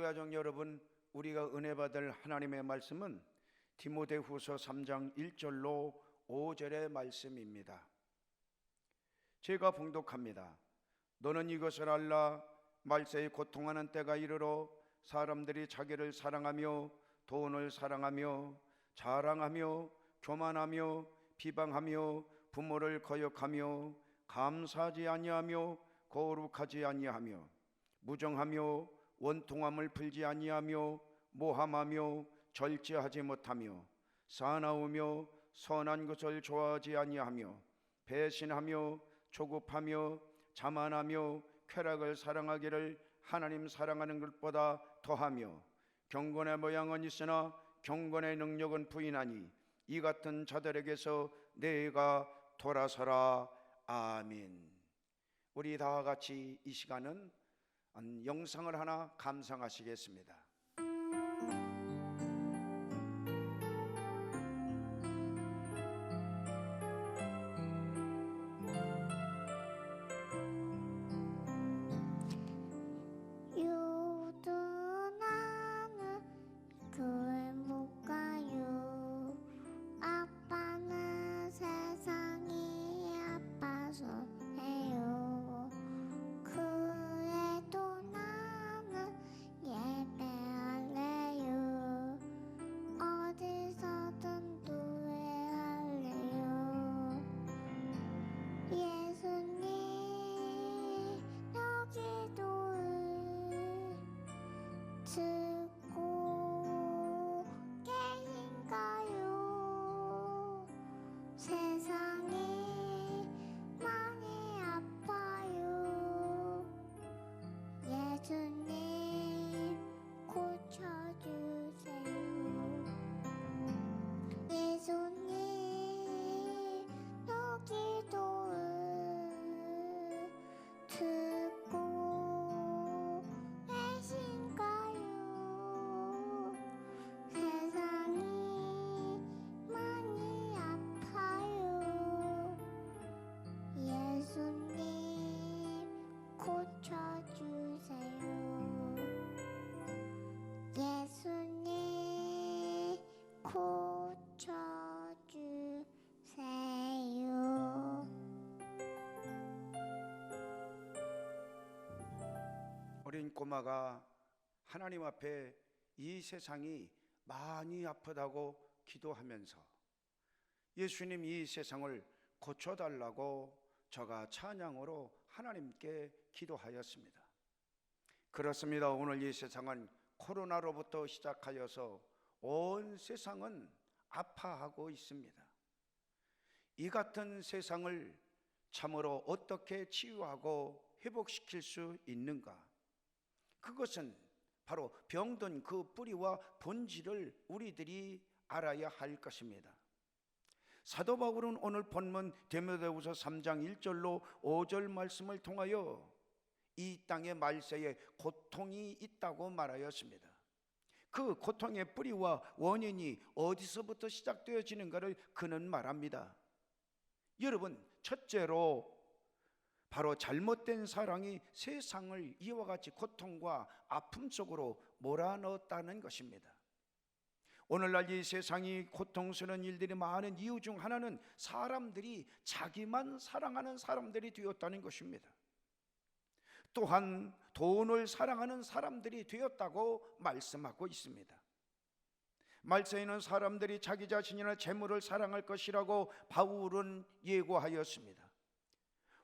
사랑하는 가족 여러분, 우리가 은혜 받을 하나님의 말씀은 디모데후서 3장 1절로 5절의 말씀입니다. 제가 봉독합니다. 너는 이것을 알라. 말세에 고통하는 때가 이르러 사람들이 자기를 사랑하며 돈을 사랑하며 자랑하며 교만하며 비방하며 부모를 거역하며 감사하지 아니하며 거룩하지 아니하며 무정하며 원통함을 풀지 아니하며 모함하며 절제하지 못하며 사나우며 선한 것을 좋아하지 아니하며 배신하며 조급하며 자만하며 쾌락을 사랑하기를 하나님 사랑하는 것보다 더하며 경건의 모양은 있으나 경건의 능력은 부인하니 이 같은 자들에게서 내가 돌아서라. 아멘. 우리 다 같이 이 시간은 영상을 하나 감상하시겠습니다. 어린 꼬마가 하나님 앞에 이 세상이 많이 아프다고 기도하면서 예수님 이 세상을 고쳐달라고 저가 찬양으로 하나님께 기도하였습니다. 그렇습니다. 오늘 이 세상은 코로나로부터 시작하여서 온 세상은 아파하고 있습니다. 이 같은 세상을 참으로 어떻게 치유하고 회복시킬 수 있는가? 그것은 바로 병든 그 뿌리와 본질을 우리들이 알아야 할 것입니다. 사도 바울은 오늘 본문 디모데후서 3장 1절로 5절 말씀을 통하여 이 땅의 말세에 고통이 있다고 말하였습니다. 그 고통의 뿌리와 원인이 어디서부터 시작되어지는가를 그는 말합니다. 여러분, 첫째로 바로 잘못된 사랑이 세상을 이와 같이 고통과 아픔 속으로 몰아넣었다는 것입니다. 오늘날 이 세상이 고통스러운 일들이 많은 이유 중 하나는 사람들이 자기만 사랑하는 사람들이 되었다는 것입니다. 또한 돈을 사랑하는 사람들이 되었다고 말씀하고 있습니다. 말세에는 사람들이 자기 자신이나 재물을 사랑할 것이라고 바울은 예고하였습니다.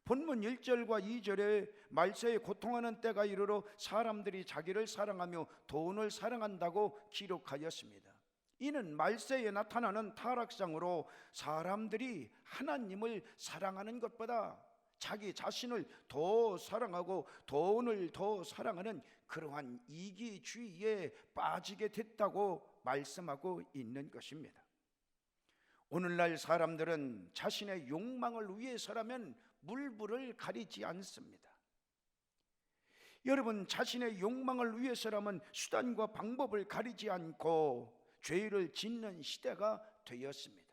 본문 1절과 2절에 말세에 고통하는 때가 이르러 사람들이 자기를 사랑하며 돈을 사랑한다고 기록하였습니다. 이는 말세에 나타나는 타락상으로 사람들이 하나님을 사랑하는 것보다 자기 자신을 더 사랑하고 돈을 더 사랑하는 그러한 이기주의에 빠지게 됐다고 말씀하고 있는 것입니다. 오늘날 사람들은 자신의 욕망을 위해서라면 물불을 가리지 않습니다. 여러분, 자신의 욕망을 위해서라면 수단과 방법을 가리지 않고 죄를 짓는 시대가 되었습니다.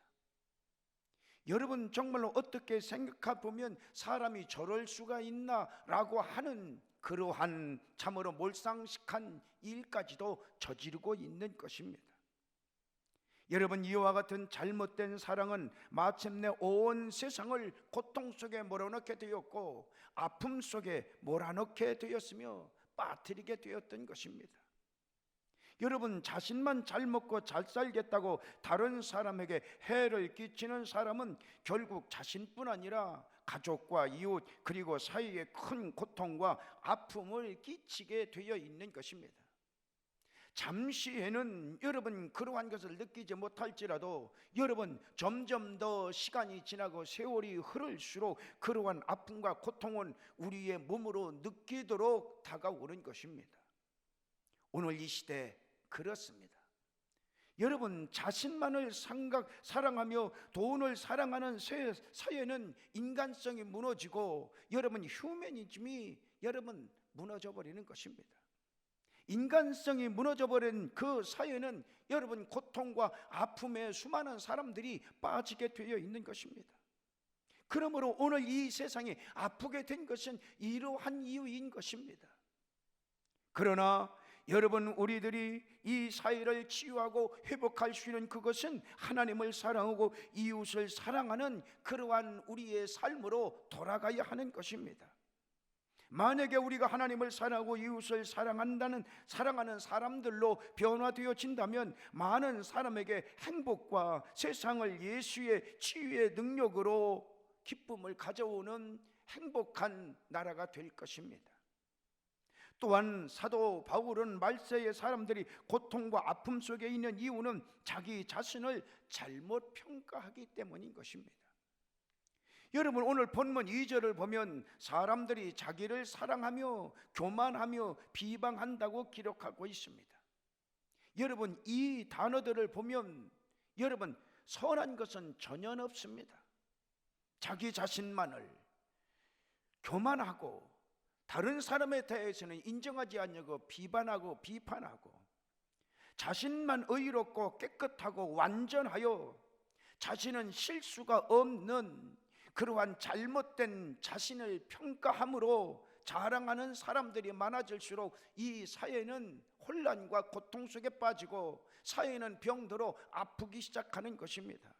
여러분, 정말로 어떻게 생각해 보면 사람이 저럴 수가 있나 라고 하는 그러한 참으로 몰상식한 일까지도 저지르고 있는 것입니다. 여러분, 이와 같은 잘못된 사랑은 마침내 온 세상을 고통 속에 몰아넣게 되었고 아픔 속에 몰아넣게 되었으며 빠뜨리게 되었던 것입니다. 여러분, 자신만 잘 먹고 잘 살겠다고 다른 사람에게 해를 끼치는 사람은 결국 자신뿐 아니라 가족과 이웃 그리고 사이에 큰 고통과 아픔을 끼치게 되어 있는 것입니다. 잠시에는 여러분 그러한 것을 느끼지 못할지라도 여러분 점점 더 시간이 지나고 세월이 흐를수록 그러한 아픔과 고통은 우리의 몸으로 느끼도록 다가오는 것입니다. 오늘 이 시대 그렇습니다. 여러분, 자신만을 사랑하며 돈을 사랑하는 사회는 인간성이 무너지고 여러분 휴머니즘이 여러분 무너져 버리는 것입니다. 인간성이 무너져버린 그 사회는 여러분 고통과 아픔에 수많은 사람들이 빠지게 되어 있는 것입니다. 그러므로 오늘 이 세상이 아프게 된 것은 이러한 이유인 것입니다. 그러나 여러분, 우리들이 이 사회를 치유하고 회복할 수 있는 그것은 하나님을 사랑하고 이웃을 사랑하는 그러한 우리의 삶으로 돌아가야 하는 것입니다. 만약에 우리가 하나님을 사랑하고 이웃을 사랑하는 사람들로 변화되어진다면 많은 사람에게 행복과 세상을 예수의 치유의 능력으로 기쁨을 가져오는 행복한 나라가 될 것입니다. 또한 사도 바울은 말세의 사람들이 고통과 아픔 속에 있는 이유는 자기 자신을 잘못 평가하기 때문인 것입니다. 여러분, 오늘 본문 2절을 보면 사람들이 자기를 사랑하며 교만하며 비방한다고 기록하고 있습니다. 여러분, 이 단어들을 보면 여러분 선한 것은 전혀 없습니다. 자기 자신만을 교만하고 다른 사람에 대해서는 인정하지 않냐고 비방하고 비판하고 자신만 의롭고 깨끗하고 완전하여 자신은 실수가 없는 그러한 잘못된 자신을 평가함으로 자랑하는 사람들이 많아질수록 이 사회는 혼란과 고통 속에 빠지고 사회는 병들어 아프기 시작하는 것입니다.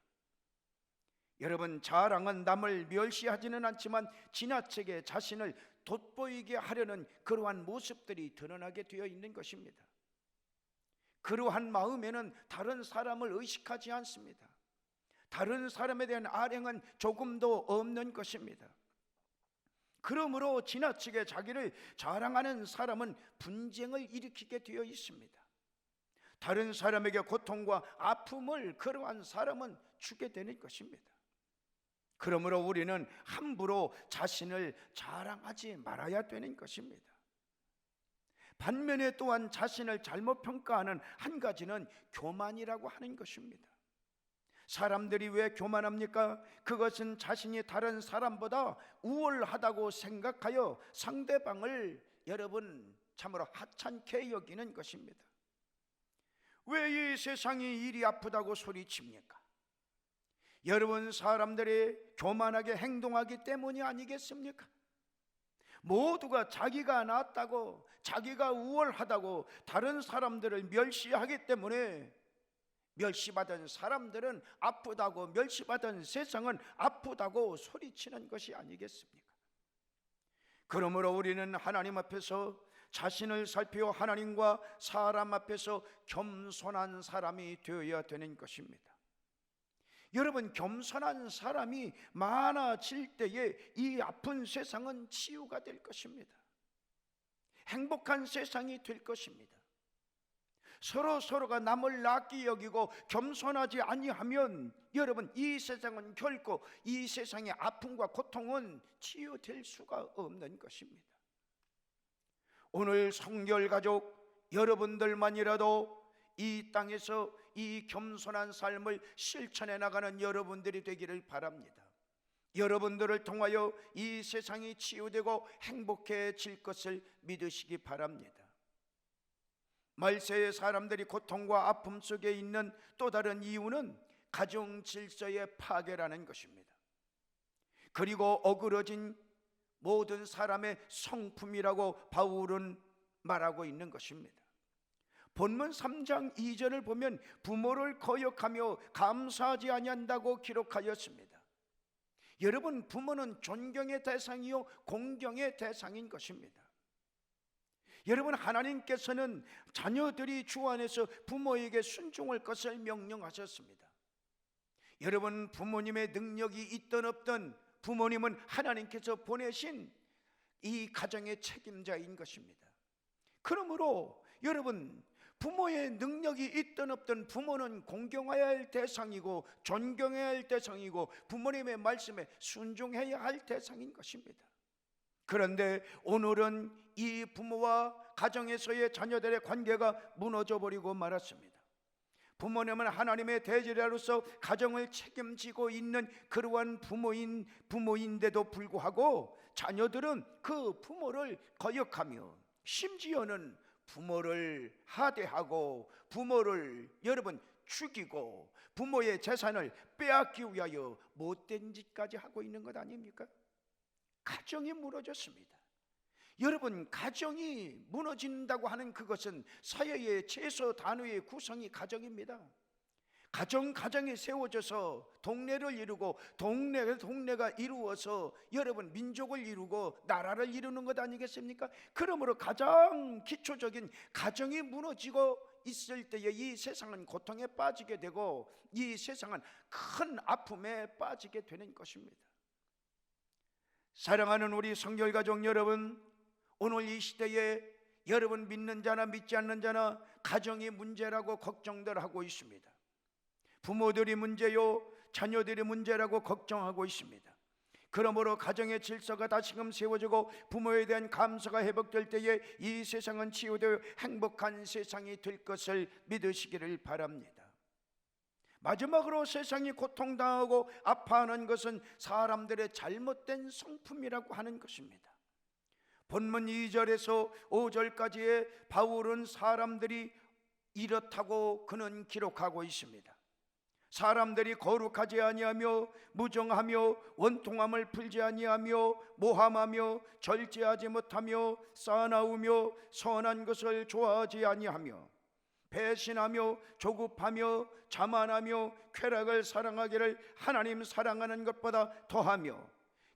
여러분, 자랑은 남을 멸시하지는 않지만 지나치게 자신을 돋보이게 하려는 그러한 모습들이 드러나게 되어 있는 것입니다. 그러한 마음에는 다른 사람을 의식하지 않습니다. 다른 사람에 대한 아량은 조금도 없는 것입니다. 그러므로 지나치게 자기를 자랑하는 사람은 분쟁을 일으키게 되어 있습니다. 다른 사람에게 고통과 아픔을 그러한 사람은 주게 되는 것입니다. 그러므로 우리는 함부로 자신을 자랑하지 말아야 되는 것입니다. 반면에 또한 자신을 잘못 평가하는 한 가지는 교만이라고 하는 것입니다. 사람들이 왜 교만합니까? 그것은 자신이 다른 사람보다 우월하다고 생각하여 상대방을 여러분 참으로 하찮게 여기는 것입니다. 왜 이 세상이 이리 아프다고 소리칩니까? 여러분, 사람들이 교만하게 행동하기 때문이 아니겠습니까? 모두가 자기가 낫다고 자기가 우월하다고 다른 사람들을 멸시하기 때문에 멸시받은 사람들은 아프다고 멸시받은 세상은 아프다고 소리치는 것이 아니겠습니까? 그러므로 우리는 하나님 앞에서 자신을 살피어 하나님과 사람 앞에서 겸손한 사람이 되어야 되는 것입니다. 여러분, 겸손한 사람이 많아질 때에 이 아픈 세상은 치유가 될 것입니다. 행복한 세상이 될 것입니다. 서로가 남을 낫게 여기고 겸손하지 아니하면 여러분 이 세상은 결코 이 세상의 아픔과 고통은 치유될 수가 없는 것입니다. 오늘 성결 가족 여러분들만이라도 이 땅에서 이 겸손한 삶을 실천해 나가는 여러분들이 되기를 바랍니다. 여러분들을 통하여 이 세상이 치유되고 행복해질 것을 믿으시기 바랍니다. 말세의 사람들이 고통과 아픔 속에 있는 또 다른 이유는 가정 질서의 파괴라는 것입니다. 그리고 어그러진 모든 사람의 성품이라고 바울은 말하고 있는 것입니다. 본문 3장 2절을 보면 부모를 거역하며 감사하지 아니한다고 기록하였습니다. 여러분, 부모는 존경의 대상이요 공경의 대상인 것입니다. 여러분, 하나님께서는 자녀들이 주 안에서 부모에게 순종할 것을 명령하셨습니다. 여러분, 부모님의 능력이 있든 없든 부모님은 하나님께서 보내신 이 가정의 책임자인 것입니다. 그러므로 여러분, 부모의 능력이 있든 없든 부모는 공경해야 할 대상이고 존경해야 할 대상이고 부모님의 말씀에 순종해야 할 대상인 것입니다. 그런데 오늘은 이 부모와 가정에서의 자녀들의 관계가 무너져 버리고 말았습니다. 부모님은 하나님의 대제자로서 가정을 책임지고 있는 그러한 부모인데도 불구하고 자녀들은 그 부모를 거역하며 심지어는 부모를 하대하고 부모를 여러분 죽이고 부모의 재산을 빼앗기 위하여 못된 짓까지 하고 있는 것 아닙니까? 가정이 무너졌습니다. 여러분, 가정이 무너진다고 하는 그것은 사회의 최소 단위의 구성이 가정입니다. 가정이 세워져서 동네를 이루고 동네가 이루어서 여러분 민족을 이루고 나라를 이루는 것 아니겠습니까? 그러므로 가장 기초적인 가정이 무너지고 있을 때에 이 세상은 고통에 빠지게 되고 이 세상은 큰 아픔에 빠지게 되는 것입니다. 사랑하는 우리 성결 가족 여러분, 오늘 이 시대에 여러분 믿는 자나 믿지 않는 자나 가정이 문제라고 걱정들 하고 있습니다. 부모들이 문제요 자녀들이 문제라고 걱정하고 있습니다. 그러므로 가정의 질서가 다시금 세워지고 부모에 대한 감사가 회복될 때에 이 세상은 치유되어 행복한 세상이 될 것을 믿으시기를 바랍니다. 마지막으로 세상이 고통당하고 아파하는 것은 사람들의 잘못된 성품이라고 하는 것입니다. 본문 2절에서 5절까지의 바울은 사람들이 이렇다고 그는 기록하고 있습니다. 사람들이 거룩하지 아니하며 무정하며 원통함을 풀지 아니하며 모함하며 절제하지 못하며 싸나우며 선한 것을 좋아하지 아니하며 배신하며 조급하며 자만하며 쾌락을 사랑하기를 하나님 사랑하는 것보다 더하며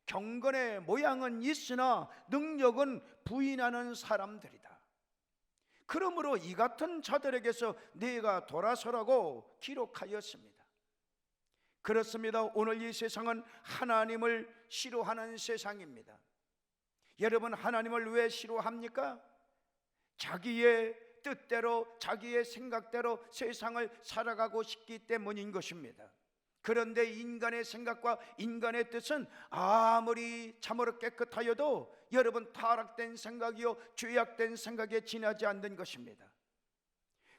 경건의 모양은 있으나 능력은 부인하는 사람들이다. 그러므로 이 같은 자들에게서 네가 돌아서라고 기록하였습니다. 그렇습니다. 오늘 이 세상은 하나님을 싫어하는 세상입니다. 여러분, 하나님을 왜 싫어합니까? 자기의 뜻대로 자기의 생각대로 세상을 살아가고 싶기 때문인 것입니다. 그런데 인간의 생각과 인간의 뜻은 아무리 참으로 깨끗하여도 여러분 타락된 생각이요 죄악된 생각에 지나지 않는 것입니다.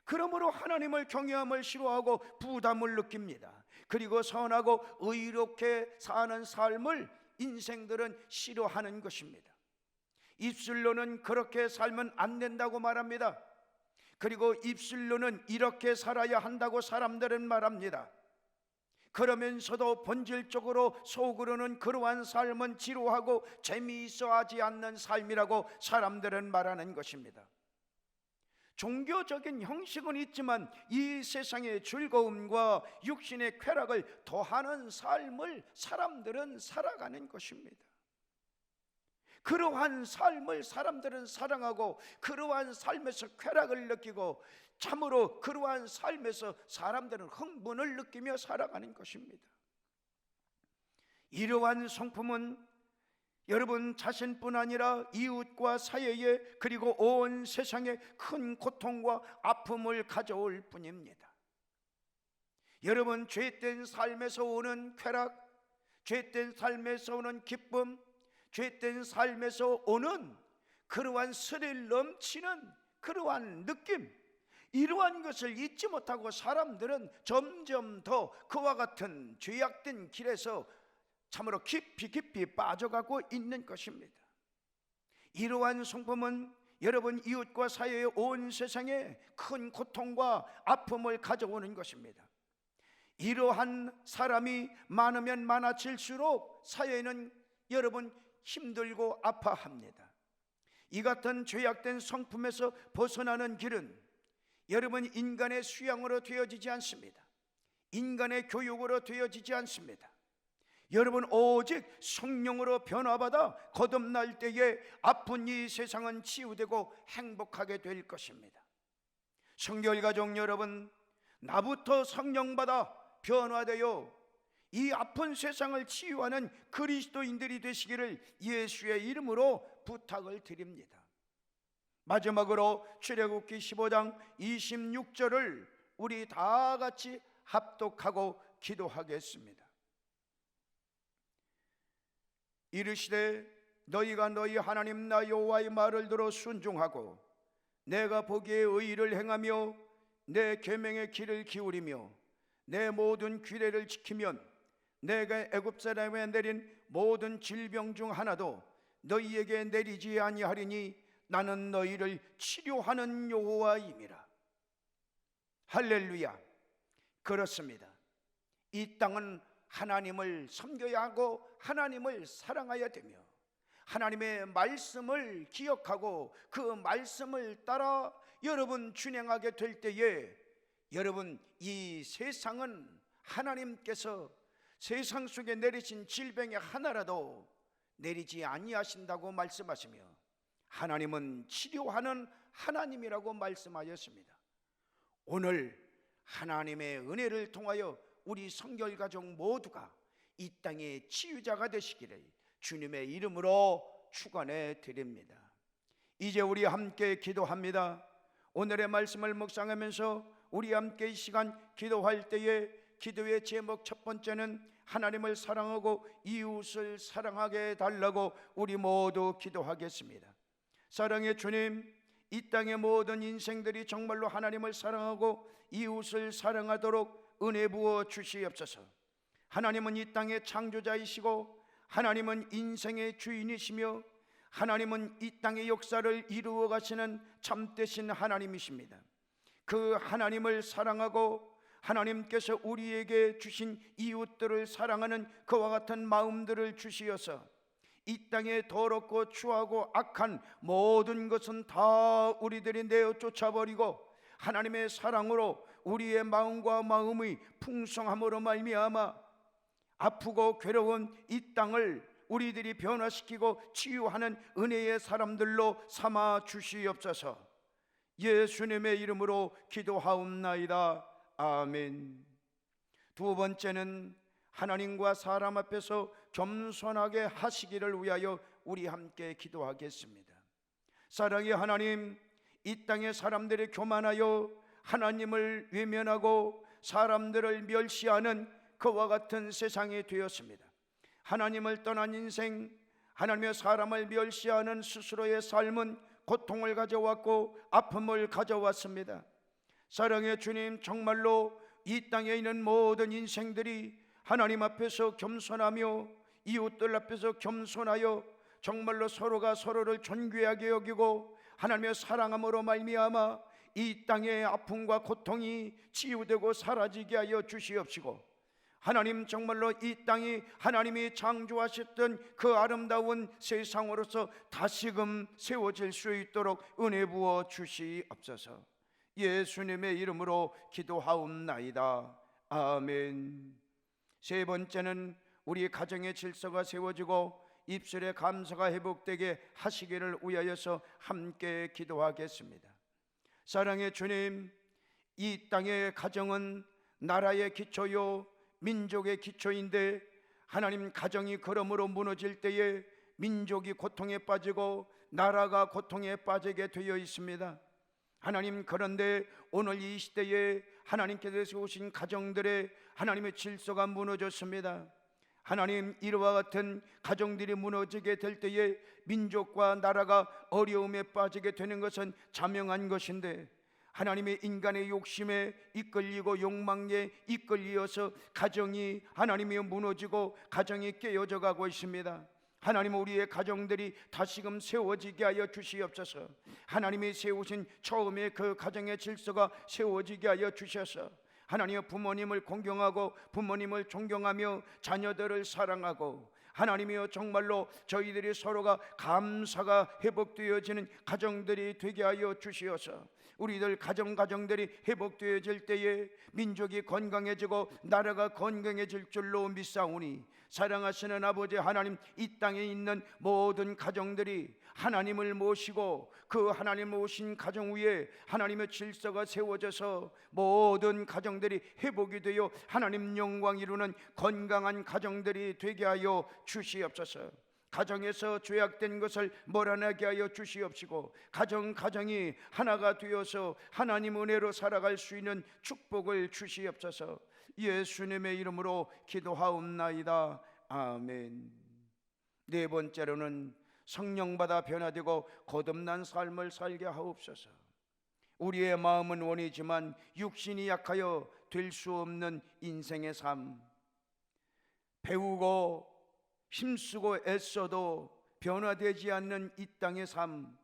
그러므로 하나님을 경외함을 싫어하고 부담을 느낍니다. 그리고 선하고 의롭게 사는 삶을 인생들은 싫어하는 것입니다. 입술로는 그렇게 살면 안 된다고 말합니다. 그리고 입술로는 이렇게 살아야 한다고 사람들은 말합니다. 그러면서도 본질적으로 속으로는 그러한 삶은 지루하고 재미있어 하지 않는 삶이라고 사람들은 말하는 것입니다. 종교적인 형식은 있지만 이 세상의 즐거움과 육신의 쾌락을 더하는 삶을 사람들은 살아가는 것입니다. 그러한 삶을 사람들은 사랑하고 그러한 삶에서 쾌락을 느끼고 참으로 그러한 삶에서 사람들은 흥분을 느끼며 살아가는 것입니다. 이러한 성품은 여러분 자신뿐 아니라 이웃과 사회에 그리고 온 세상에 큰 고통과 아픔을 가져올 뿐입니다. 여러분, 죄된 삶에서 오는 쾌락, 죄된 삶에서 오는 기쁨, 죄된 삶에서 오는 그러한 스릴 넘치는 그러한 느낌, 이러한 것을 잊지 못하고 사람들은 점점 더 그와 같은 죄악된 길에서 참으로 깊이 빠져가고 있는 것입니다. 이러한 성품은 여러분 이웃과 사회의 온 세상에 큰 고통과 아픔을 가져오는 것입니다. 이러한 사람이 많으면 많아질수록 사회는 여러분 힘들고 아파합니다. 이 같은 죄악된 성품에서 벗어나는 길은 여러분 인간의 수양으로 되어지지 않습니다. 인간의 교육으로 되어지지 않습니다. 여러분 오직 성령으로 변화받아 거듭날 때에 아픈 이 세상은 치유되고 행복하게 될 것입니다. 성결 가족 여러분, 나부터 성령받아 변화되어 이 아픈 세상을 치유하는 그리스도인들이 되시기를 예수의 이름으로 부탁을 드립니다. 마지막으로 출애굽기 15장 26절을 우리 다 같이 합독하고 기도하겠습니다. 이르시되 너희가 너희 하나님 나 여호와의 말을 들어 순종하고 내가 보기에 의를 행하며 내 계명의 귀를 기울이며 내 모든 규례를 지키면 내가 애굽 사람에 내린 모든 질병 중 하나도 너희에게 내리지 아니하리니 나는 너희를 치료하는 여호와임이라. 할렐루야. 그렇습니다. 이 땅은 하나님을 섬겨야 하고 하나님을 사랑해야 되며 하나님의 말씀을 기억하고 그 말씀을 따라 여러분 준행하게 될 때에 여러분 이 세상은 하나님께서 세상 속에 내리신 질병의 하나라도 내리지 아니하신다고 말씀하시며 하나님은 치료하는 하나님이라고 말씀하였습니다. 오늘 하나님의 은혜를 통하여 우리 성결가족 모두가 이 땅의 치유자가 되시기를 주님의 이름으로 축원해 드립니다. 이제 우리 함께 기도합니다. 오늘의 말씀을 묵상하면서 우리 함께 이 시간 기도할 때에 기도의 제목 첫 번째는 하나님을 사랑하고 이웃을 사랑하게 해달라고 우리 모두 기도하겠습니다. 사랑의 주님, 이 땅의 모든 인생들이 정말로 하나님을 사랑하고 이웃을 사랑하도록 은혜 부어 주시옵소서. 하나님은 이 땅의 창조자이시고 하나님은 인생의 주인이시며 하나님은 이 땅의 역사를 이루어 가시는 참되신 하나님이십니다. 그 하나님을 사랑하고 하나님께서 우리에게 주신 이웃들을 사랑하는 그와 같은 마음들을 주시어서 이 땅에 더럽고 추하고 악한 모든 것은 다 우리들이 내어 쫓아버리고 하나님의 사랑으로 우리의 마음과 마음의 풍성함으로 말미암아 아프고 괴로운 이 땅을 우리들이 변화시키고 치유하는 은혜의 사람들로 삼아 주시옵소서. 예수님의 이름으로 기도하옵나이다. 아멘. 두 번째는 하나님과 사람 앞에서 겸손하게 하시기를 위하여 우리 함께 기도하겠습니다. 사랑의 하나님, 이 땅의 사람들이 교만하여 하나님을 외면하고 사람들을 멸시하는 그와 같은 세상이 되었습니다. 하나님을 떠난 인생, 하나님의 사람을 멸시하는 스스로의 삶은 고통을 가져왔고 아픔을 가져왔습니다. 사랑의 주님, 정말로 이 땅에 있는 모든 인생들이 하나님 앞에서 겸손하며 이웃들 앞에서 겸손하여 정말로 서로가 서로를 존귀하게 여기고 하나님의 사랑함으로 말미암아 이 땅의 아픔과 고통이 치유되고 사라지게 하여 주시옵시고, 하나님 정말로 이 땅이 하나님이 창조하셨던 그 아름다운 세상으로서 다시금 세워질 수 있도록 은혜 부어 주시옵소서. 예수님의 이름으로 기도하옵나이다. 아멘. 세 번째는 우리 가정의 질서가 세워지고 입술의 감사가 회복되게 하시기를 위하여서 함께 기도하겠습니다. 사랑의 주님, 이 땅의 가정은 나라의 기초요 민족의 기초인데 하나님, 가정이 그러므로 무너질 때에 민족이 고통에 빠지고 나라가 고통에 빠지게 되어 있습니다. 하나님, 그런데 오늘 이 시대에 하나님께서 세우신 가정들의 하나님의 질서가 무너졌습니다. 하나님, 이와 같은 가정들이 무너지게 될 때에 민족과 나라가 어려움에 빠지게 되는 것은 자명한 것인데 하나님의 인간의 욕심에 이끌리고 욕망에 이끌려서 가정이 하나님이 무너지고 가정이 깨어져 가고 있습니다. 하나님, 우리의 가정들이 다시금 세워지게 하여 주시옵소서. 하나님이 세우신 처음에 그 가정의 질서가 세워지게 하여 주셔서 하나님의 부모님을 공경하고 부모님을 존경하며 자녀들을 사랑하고, 하나님이여 정말로 저희들이 서로가 감사가 회복되어지는 가정들이 되게 하여 주시어서 우리들 가정들이 회복되어질 때에 민족이 건강해지고 나라가 건강해질 줄로 믿사오니, 사랑하시는 아버지 하나님, 이 땅에 있는 모든 가정들이 하나님을 모시고 그 하나님 모신 가정 위에 하나님의 질서가 세워져서 모든 가정들이 회복이 되어 하나님 영광 이루는 건강한 가정들이 되게 하여 주시옵소서. 가정에서 죄악된 것을 몰아내게 하여 주시옵시고, 가정이 하나가 되어서 하나님 은혜로 살아갈 수 있는 축복을 주시옵소서. 예수님의 이름으로 기도하옵나이다. 아멘. 네 번째로는 성령 받아 변화되고 거듭난 삶을 살게 하옵소서. 우리의 마음은 원이지만 육신이 약하여 될 수 없는 인생의 삶, 배우고 힘쓰고 애써도 변화되지 않는 이 땅의 삶,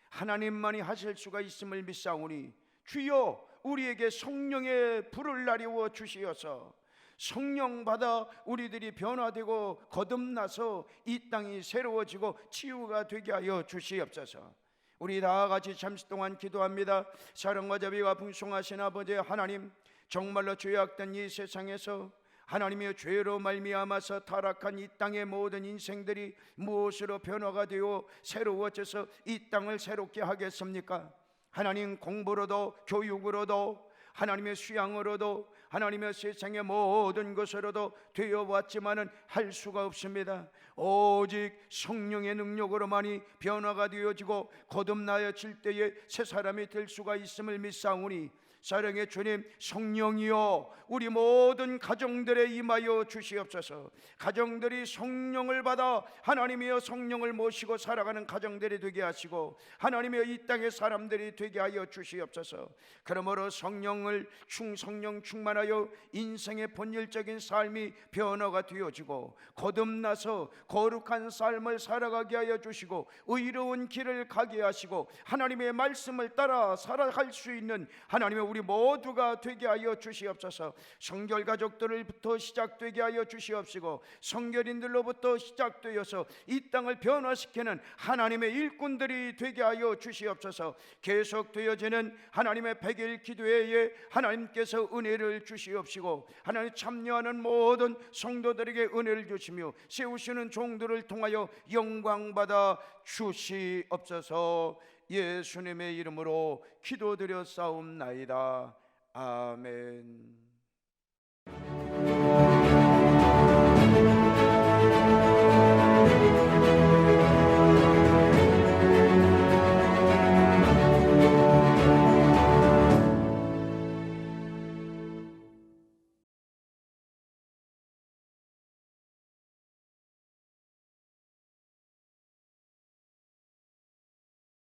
하나님만이 하실 수가 있음을 믿사오니, 주여 우리에게 성령의 불을 나리워 주시어서 성령 받아 우리들이 변화되고 거듭나서 이 땅이 새로워지고 치유가 되게 하여 주시옵소서. 우리 다 같이 잠시 동안 기도합니다. 사랑과 자비가 풍성하신 아버지 하나님, 정말로 죄악된 이 세상에서 하나님의 죄로 말미암아서 타락한 이 땅의 모든 인생들이 무엇으로 변화가 되어 새로워져서 이 땅을 새롭게 하겠습니까? 하나님, 공부로도 교육으로도 하나님의 수양으로도 하나님의 세상의 모든 것으로도 되어왔지만은 할 수가 없습니다. 오직 성령의 능력으로만이 변화가 되어지고 거듭나여질 때에 새 사람이 될 수가 있음을 믿사오니, 사랑의 주님, 성령이여 우리 모든 가정들에 임하여 주시옵소서. 가정들이 성령을 받아 하나님이여 성령을 모시고 살아가는 가정들이 되게 하시고, 하나님이여 이 땅의 사람들이 되게 하여 주시옵소서. 그러므로 성령 충만하여 인생의 본질적인 삶이 변화가 되어지고 거듭나서 거룩한 삶을 살아가게 하여 주시고, 의로운 길을 가게 하시고 하나님의 말씀을 따라 살아갈 수 있는 하나님의 우리 모두가 되게 하여 주시옵소서. 성결 가족들부터 시작되게 하여 주시옵시고, 성결인들로부터 시작되어서 이 땅을 변화시키는 하나님의 일꾼들이 되게 하여 주시옵소서. 계속되어지는 하나님의 백일 기도회에 하나님께서 은혜를 주시옵시고, 하나님 참여하는 모든 성도들에게 은혜를 주시며 세우시는 종들을 통하여 영광받아 주시옵소서. 예수님의 이름으로 기도드려 싸움나이다. 아멘.